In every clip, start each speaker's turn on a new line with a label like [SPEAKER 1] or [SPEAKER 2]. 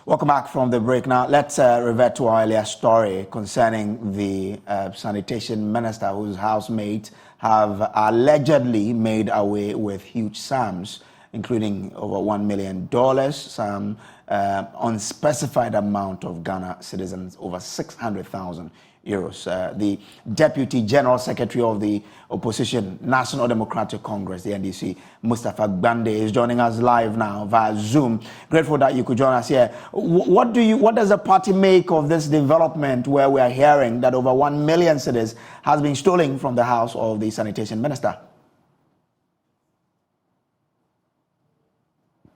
[SPEAKER 1] Welcome back from the break. Now, let's revert to our earlier story concerning the sanitation minister whose housemates have allegedly made away with huge sums, including over $1 million, some unspecified amount of Ghana citizens, over 600,000 euros. The Deputy General Secretary of the Opposition National Democratic Congress, the NDC, Mustafa Gbande, is joining us live now via Zoom. Grateful that you could join us here. What does the party make of this development where we are hearing that over 1 million cedis has been stolen from the house of the sanitation minister?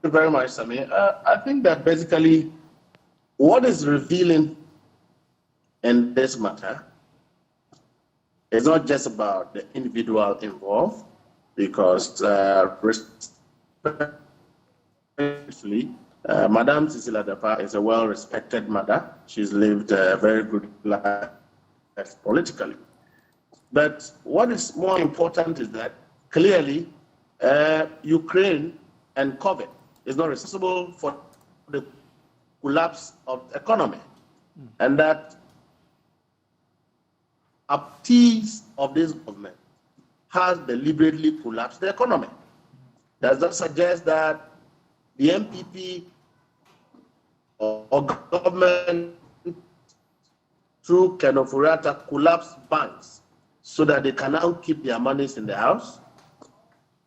[SPEAKER 2] Thank you very much, Samir. I think that basically what is revealing in this matter is not just about the individual involved, because respectfully, Madame Cecilia Dapa is a well-respected mother. She's lived a very good life politically. But what is more important is that clearly Ukraine and COVID is not responsible for the collapse of the economy, and that appease of this government has deliberately collapsed the economy. Does that suggest that the MPP or government through Akufo-Addo collapsed banks so that they can now keep their monies in the house?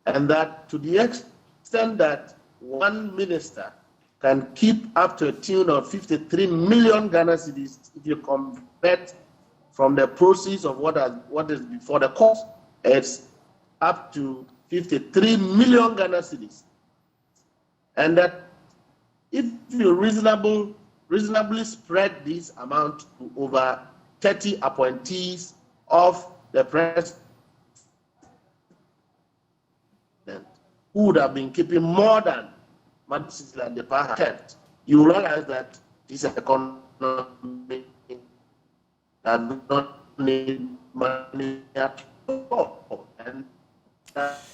[SPEAKER 2] And that to the extent that one minister can keep up to a tune of 53 million Ghana cedis, if you convert from the proceeds of what is before the cost, it's up to 53 million Ghana cedis. And that if you reasonably spread this amount to over 30 appointees of the president, who would have been keeping more than Madam Cecilia Dapa kept, you realize that this economy does not need money at all, and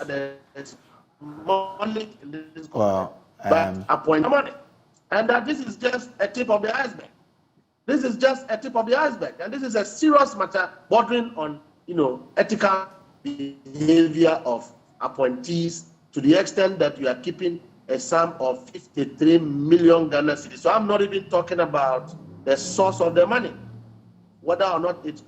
[SPEAKER 2] there is money in this government, but appoint money, and that this is just a tip of the iceberg. This is just a tip of the iceberg, and this is a serious matter bordering on, ethical behavior of appointees to the extent that you are keeping a sum of 53 million Ghana cedis. So I'm not even talking about the source of the money, whether or not it's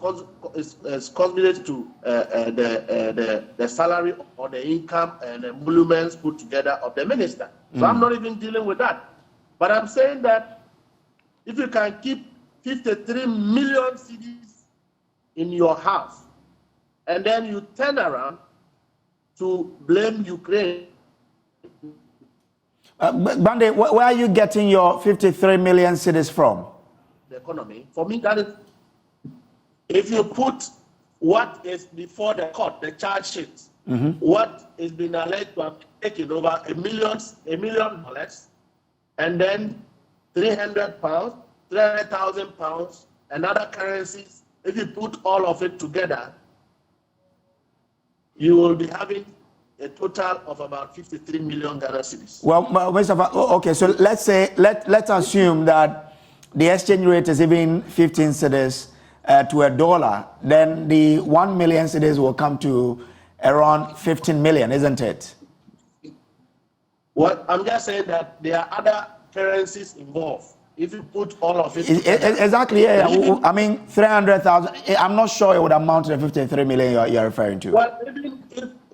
[SPEAKER 2] contributed to the salary or the income and the emoluments put together of the minister. So I'm not even dealing with that. But I'm saying that if you can keep 53 million cedis in your house, and then you turn around to blame Ukraine.
[SPEAKER 1] Gbande, where are you getting your 53 million cedis from?
[SPEAKER 2] The economy. For me, that is, if you put what is before the court, the charge sheet, what is being alleged to have taken over $1 million, and then 300 pounds, 300,000 pounds, and other currencies, if you put all of it together, you will be having a total of about 53 million Ghana cedis.
[SPEAKER 1] Well, Mr. Okay, so let's assume that the exchange rate is even 15 cedis to a dollar, then the 1 million cedis will come to around 15 million, isn't it?
[SPEAKER 2] Well, I'm just saying that there are other currencies involved. If you put all of it together,
[SPEAKER 1] exactly, yeah. I mean, 300,000. I'm not sure it would amount to the 53 million you're referring to.
[SPEAKER 2] Well,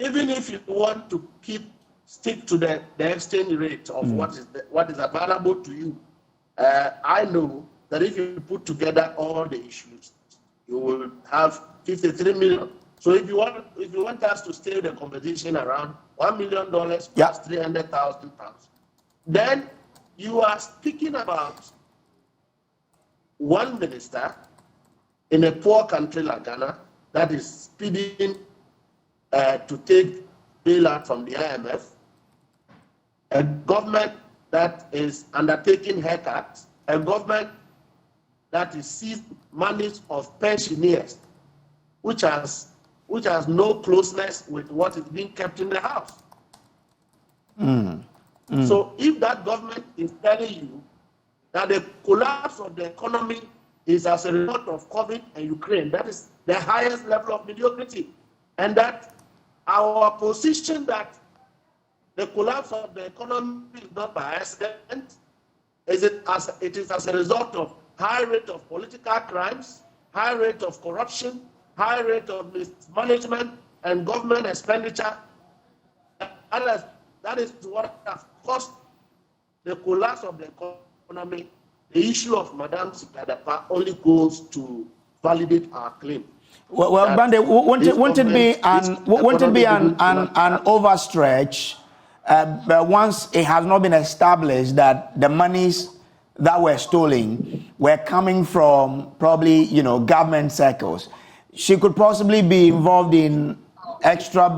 [SPEAKER 2] even if you want to stick to the exchange rate of what is available to you, I know that if you put together all the issues, you will have 53 million. So if you want us to stay the competition around $1 million plus 300,000 pounds, then you are speaking about one minister in a poor country like Ghana that is speeding to take bailout from the IMF, a government that is undertaking haircuts, a government that is seized monies of pensioners, which has no closeness with what is being kept in the house. So if that government is telling you that the collapse of the economy is as a result of COVID and Ukraine. That is the highest level of mediocrity. And that our position that the collapse of the economy is not by accident, it is as a result of high rate of political crimes, high rate of corruption, high rate of mismanagement and government expenditure. That is what has caused the collapse of the economy. The issue of Madam Sikadapa only goes to validate our claim.
[SPEAKER 1] Well, Bande, won't it be an overstretch but once it has not been established that the monies that were stolen were coming from probably, government circles? She could possibly be involved in extra,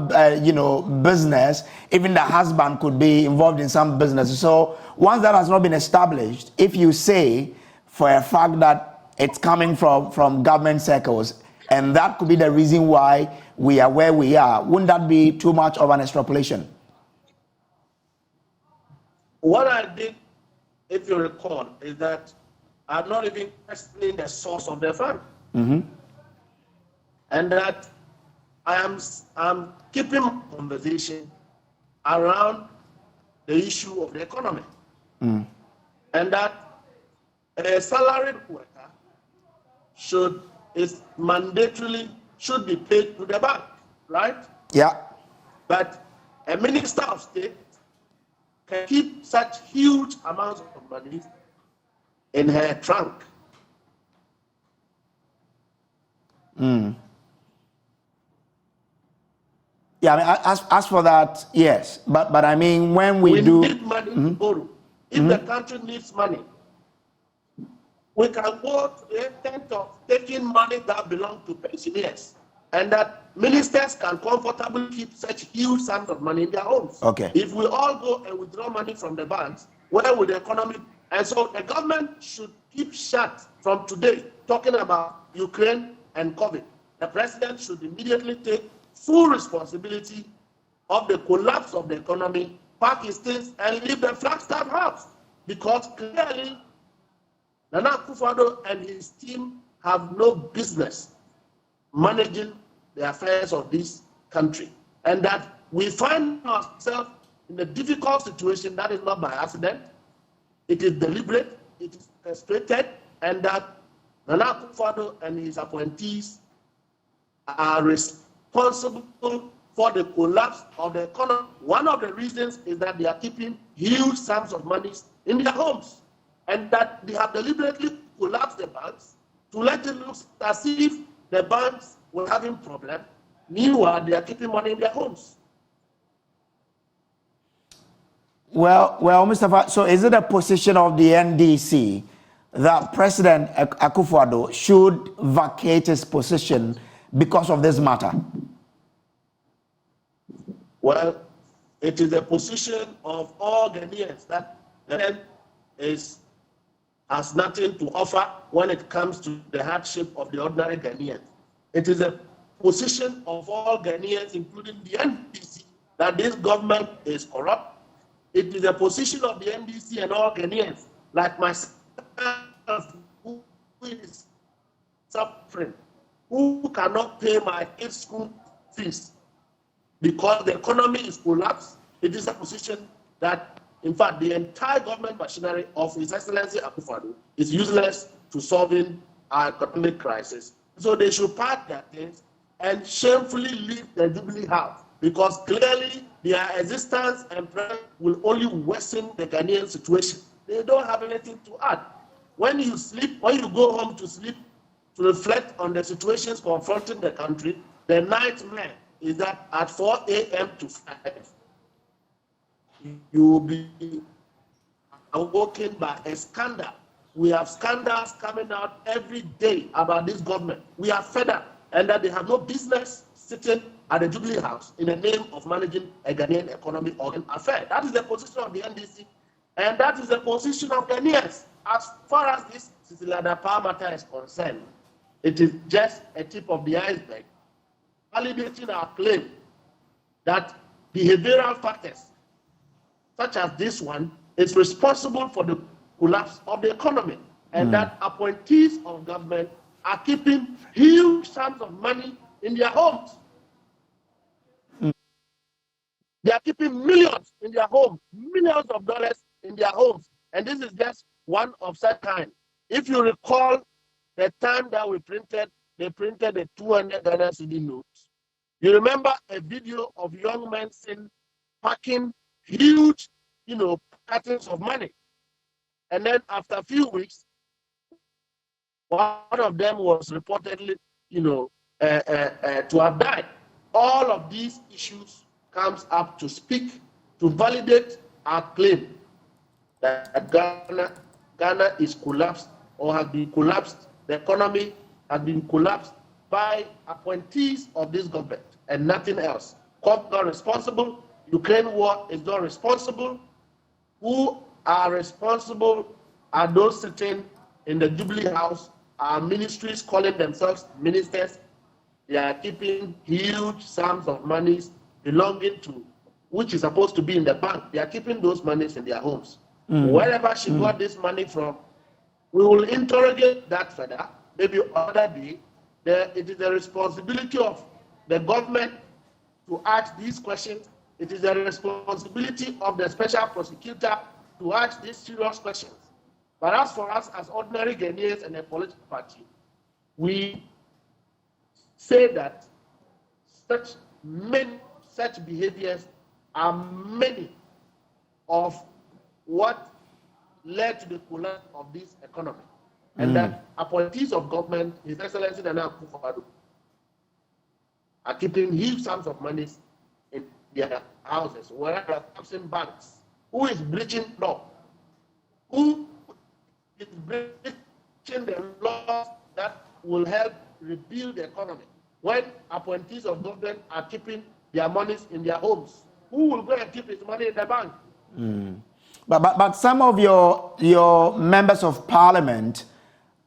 [SPEAKER 1] business. Even the husband could be involved in some business. So once that has not been established, if you say for a fact that it's coming from government circles, and that could be the reason why we are where we are, wouldn't that be too much of an extrapolation?
[SPEAKER 2] What I did, if you recall, is that I'm not even questioning the source of the fund.
[SPEAKER 1] Mm-hmm.
[SPEAKER 2] And that I'm keeping conversation around the issue of the economy.
[SPEAKER 1] Mm.
[SPEAKER 2] And that a salaried worker should be paid to the bank, right?
[SPEAKER 1] Yeah.
[SPEAKER 2] But a minister of state can keep such huge amounts of money in her trunk.
[SPEAKER 1] Mm. Yeah, I mean, as for that, yes. But I mean, when we
[SPEAKER 2] need money to borrow. If the country needs money, we can go to the extent of taking money that belongs to pensioners, and that ministers can comfortably keep such huge sums of money in their homes.
[SPEAKER 1] Okay.
[SPEAKER 2] If we all go and withdraw money from the banks, where would the economy? And so the government should keep shut from today, talking about Ukraine and COVID. The president should immediately take full responsibility of the collapse of the economy, pack his things, and leave the Flagstaff House. Because clearly, Nana Akufo-Addo and his team have no business managing the affairs of this country. And that we find ourselves in a difficult situation that is not by accident. It is deliberate, it is frustrated, and that Nana Akufo-Addo and his appointees are responsible for the collapse of the economy. One of the reasons is that they are keeping huge sums of money in their homes, and that they have deliberately collapsed the banks to let it look as if the banks were having problems. Meanwhile, they are keeping money in their homes.
[SPEAKER 1] Well, Mustafa, so is it a position of the NDC that President Akufo-Addo should vacate his position because of this matter?
[SPEAKER 2] Well, it is a position of all Ghanaians that has nothing to offer when it comes to the hardship of the ordinary Ghanaians. It is a position of all Ghanaians, including the NDC, that this government is corrupt. It is a position of the NDC and all Ghanaians, like myself, who is suffering, who cannot pay my kids' school fees because the economy is collapsed. It is a position that, in fact, the entire government machinery of His Excellency Akufo-Addo is useless to solving our economic crisis. So they should pack their things and shamefully leave the Jubilee House, because clearly their existence and presence will only worsen the Ghanaian situation. They don't have anything to add. When you go home to sleep, to reflect on the situations confronting the country, the nightmare is that at 4 a.m. to 5, you will be awoken by a scandal. We have scandals coming out every day about this government. We are fed up, and that they have no business sitting at the Jubilee House in the name of managing a Ghanaian economy or an affair. That is the position of the NDC, and that is the position of Ghanaians. As far as this Sicilian power matter is concerned, it is just a tip of the iceberg, validating our claim that behavioral factors, such as this one, is responsible for the collapse of the economy, and that appointees of government are keeping huge sums of money in their homes. They are keeping millions in their homes, millions of dollars in their homes. And this is just one of such kind. If you recall the time that they printed the 200 Ghana cedi notes. You remember a video of young men packing huge, cartons of money. And then after a few weeks, one of them was reportedly, to have died. All of these issues comes up to speak, to validate our claim that Ghana is collapsed or has been collapsed. The economy has been collapsed by appointees of this government and nothing else. COP not responsible. Ukraine war is not responsible. Who are responsible are those sitting in the Jubilee House, our ministries calling themselves ministers. They are keeping huge sums of monies belonging to, which is supposed to be in the bank. They are keeping those monies in their homes. Wherever she got this money from, we will interrogate that further, maybe other day. It is the responsibility of the government to ask these questions. It is the responsibility of the special prosecutor to ask these serious questions. But as for us, as ordinary Ghanaians and a political party, we say that such behaviors are many of what led to the collapse of this economy. And that appointees of government, His Excellency Nana Akufo-Addo, are keeping huge sums of money in their houses, whereas absent banks. Who is breaching law? Who is breaching the laws that will help rebuild the economy? When appointees of government are keeping their monies in their homes, who will go and keep his money in the bank?
[SPEAKER 1] But some of your members of parliament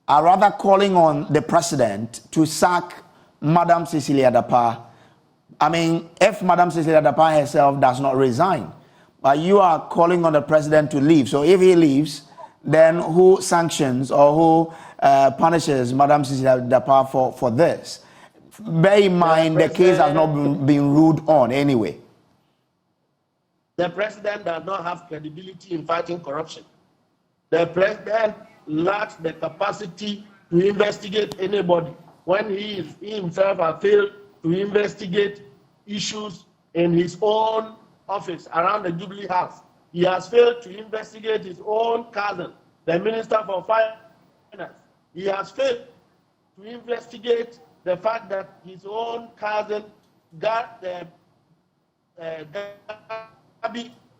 [SPEAKER 1] are rather calling on the president to sack Madam Cecilia Dapa. I mean, if Madam Cecilia Dapa herself does not resign, but you are calling on the president to leave. So if he leaves, then who sanctions or who punishes Madam Cecilia Dapa for this? Bear in mind, the case has not been ruled on anyway.
[SPEAKER 2] The president does not have credibility in fighting corruption. The president lacks the capacity to investigate anybody. When he himself has failed to investigate issues in his own office around the Jubilee House, he has failed to investigate his own cousin, the Minister for Finance. He has failed to investigate the fact that his own cousin got the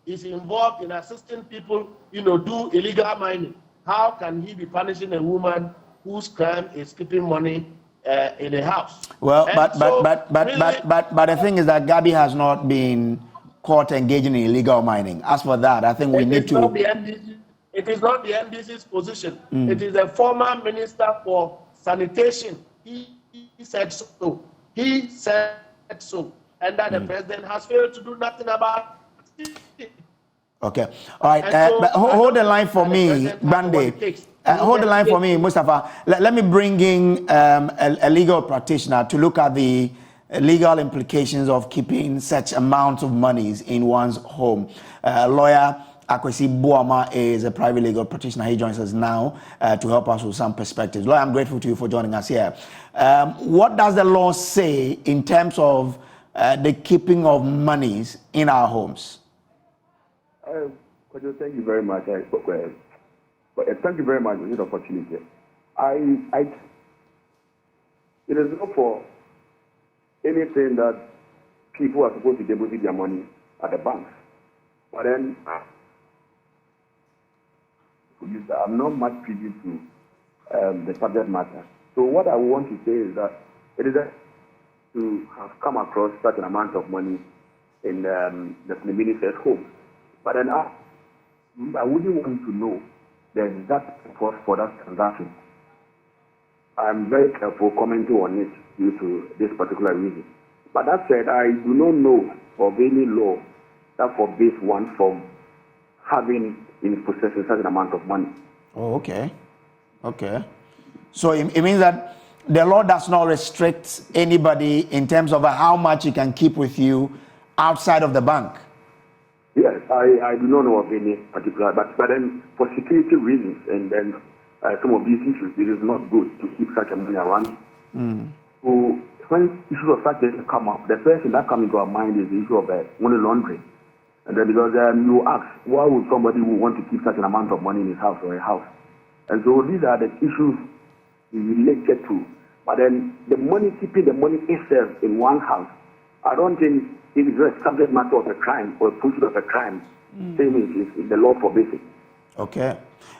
[SPEAKER 2] is involved in assisting people, do illegal mining. How can he be punishing a woman whose crime is keeping money in a house?
[SPEAKER 1] Well, but the thing is that Gabi has not been caught engaging in illegal mining. As for that, I think we need to.
[SPEAKER 2] It is not the NDC's position. It is the former Minister for Sanitation. He said so. He said so, and that the president has failed to do nothing about it.
[SPEAKER 1] Okay. All right. But hold the line for me, Band-Aid. Hold the line for me, Mustafa. Let me bring in a legal practitioner to look at the legal implications of keeping such amounts of monies in one's home. Lawyer Akufo-Addo is a private legal practitioner. He joins us now to help us with some perspectives. Lawyer, I'm grateful to you for joining us here. What does the law say in terms of the keeping of monies in our homes?
[SPEAKER 3] Thank you very much. Thank you very much for this opportunity. It is not for anything that people are supposed to deposit their money at the bank. But then, I'm not much privy to the subject matter. So what I want to say is that it is to have come across such an amount of money in the minister's home. But then I wouldn't want to know the exact purpose for that transaction. I'm very careful commenting on it due to this particular reason. But that said, I do not know of any law that forbids one from having in possession such an amount of money.
[SPEAKER 1] Oh, okay. Okay. So it means that the law does not restrict anybody in terms of how much you can keep with you outside of the bank.
[SPEAKER 3] Yes, I do not know of any particular, but then for security reasons and then some of these issues, it is not good to keep such a money around. So when issues of such things come up, the first thing that comes into our mind is the issue of money laundering. And then because you ask, why would somebody who want to keep such an amount of money in his house or a house? And so these are the issues related to. But then the money, keeping the money itself in one house, I don't think it is a subject matter of a crime or a pursuit of a crime. Same is the law forbids it.
[SPEAKER 1] Okay.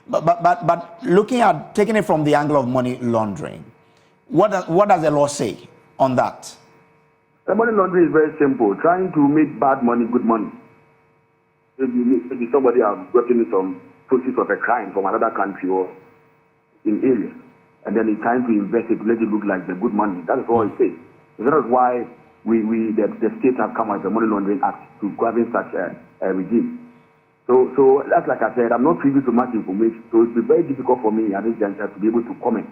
[SPEAKER 1] But looking at, taking it from the angle of money laundering, what does the law say on that?
[SPEAKER 3] The money laundering is very simple. Trying to make bad money good money. Maybe somebody has gotten some proceeds of a crime from another country or in area, and then he's trying to invest it to let it look like the good money. That is all it says. That is why the state has come out with the Money Laundering Act to govern such a regime. So that's like I said, I'm not privy to much information, so it's very difficult for me at this juncture to be able to comment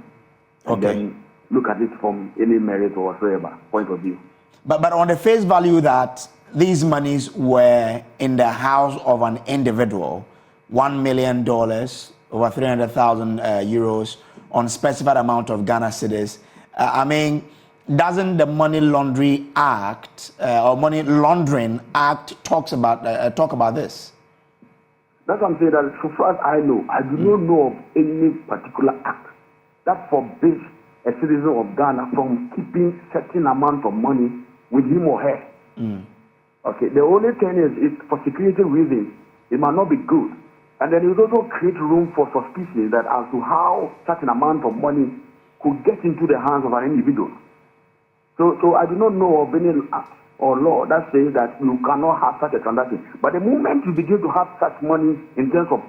[SPEAKER 3] and then look at it from any merit or whatsoever point of view.
[SPEAKER 1] But on the face value that these monies were in the house of an individual, $1 million, over 300,000 euros on specified amount of Ghana cedis. I mean, doesn't the Money Laundering Act or Money Laundering Act talk about this?
[SPEAKER 3] That's what I'm saying. That so far as I know, I do not know of any particular act that forbids a citizen of Ghana from keeping certain amount of money with him or her. Okay, the only thing is for security reasons, it might not be good. And then it also create room for suspicion that as to how such an amount of money could get into the hands of an individual. So I do not know of any act or law that says that you cannot have such a transaction. But the moment you begin to have such money in terms of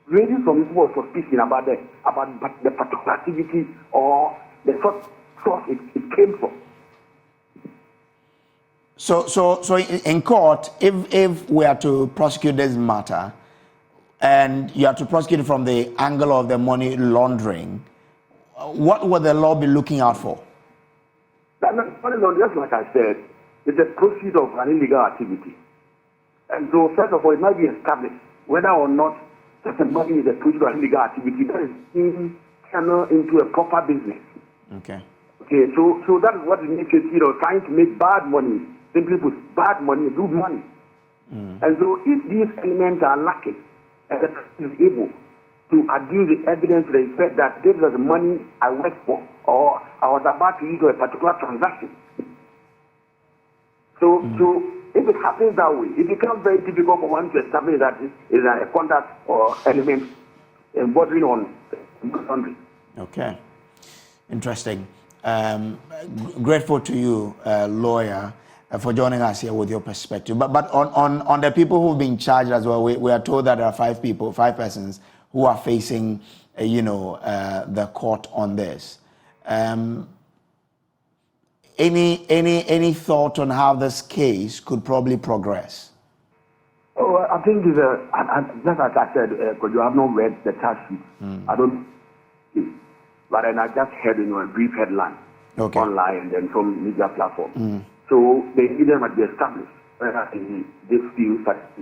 [SPEAKER 3] raising some people of suspicion about the particular activity or the source it came from.
[SPEAKER 1] So in court, if we are to prosecute this matter, and you have to prosecute it from the angle of the money laundering, what would the law be looking out for?
[SPEAKER 3] Money laundering, just like I said, is a proceed of an illegal activity. And so, first of all, it might be established whether or not such a money is a proceed of an illegal activity that is being channeled into a proper business. Okay, so that is what it makes it, trying to make bad money, simply put, bad money, good money. And so, if these elements are lacking, and the person is able to adduce the evidence to the effect that this is the money I worked for, or I was about to use for a particular transaction. So if it happens that way, it becomes very difficult for one to establish that it is a conduct or element bordering on laundering.
[SPEAKER 1] Okay, interesting. Grateful to you, lawyer, for joining us here with your perspective. But on the people who've been charged as well, we are told that there are five persons who are facing, the court on this. Any thought on how this case could probably progress?
[SPEAKER 3] Oh, I think just as I said, because you have not read the charge sheet, I don't. But then I just heard a brief headline online and then some media platform. So the evidence must be established. This few facts.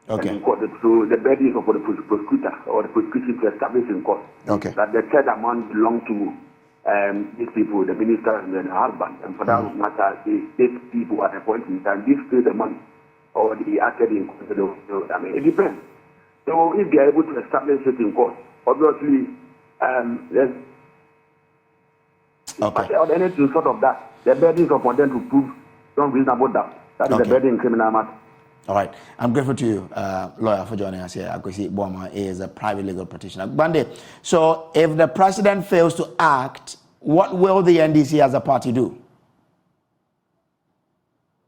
[SPEAKER 3] In court. So the burden is for the prosecutor or the prosecution to establish in court that the third amount belongs to these people, the minister and the husband. And for that matter, these people at a point in time, this pay the money or the acted in court. I mean, it depends. So if they are able to establish it in court, obviously, or anything sort of that, the burden is upon them to prove some reasonable doubt. That is the burden in criminal matter.
[SPEAKER 1] All right. I'm grateful to you, lawyer, for joining us here. Akufo-Addo is a private legal practitioner. Bande, so if the president fails to act, what will the NDC as a party do?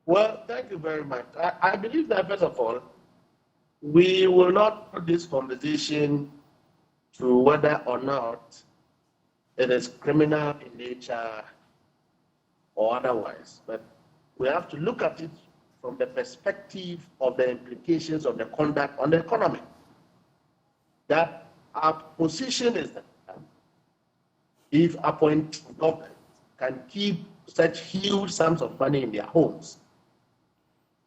[SPEAKER 2] Well, thank you very much. I believe that, first of all, we will not put this conversation to whether or not it is criminal in nature or otherwise, but we have to look at it from the perspective of the implications of the conduct on the economy. that our position is that if appointed government can keep such huge sums of money in their homes,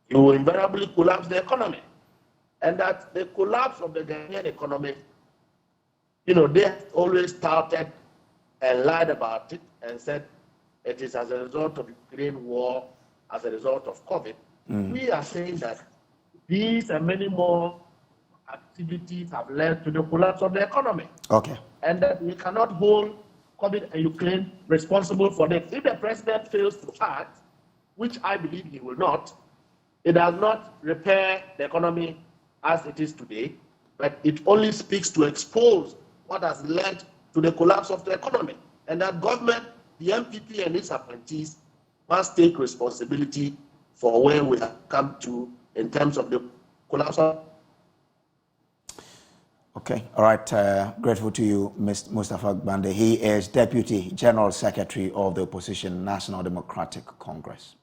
[SPEAKER 2] you will invariably collapse the economy. And that the collapse of the Ghanaian economy, they have always touted and lied about it and said it is as a result of the Ukraine war, as a result of COVID. We are saying that these and many more activities have led to the collapse of the economy.
[SPEAKER 1] Okay.
[SPEAKER 2] And that we cannot hold COVID and Ukraine responsible for this. If the president fails to act, which I believe he will not, it does not repair the economy as it is today, but it only speaks to expose what has led to the collapse of the economy. And that government, the MPP and its appointees must take responsibility for where we have come to in terms of the collapse of.
[SPEAKER 1] Okay, all right. Grateful to you, Mr. Mustapha Gbande. He is Deputy General Secretary of the Opposition National Democratic Congress.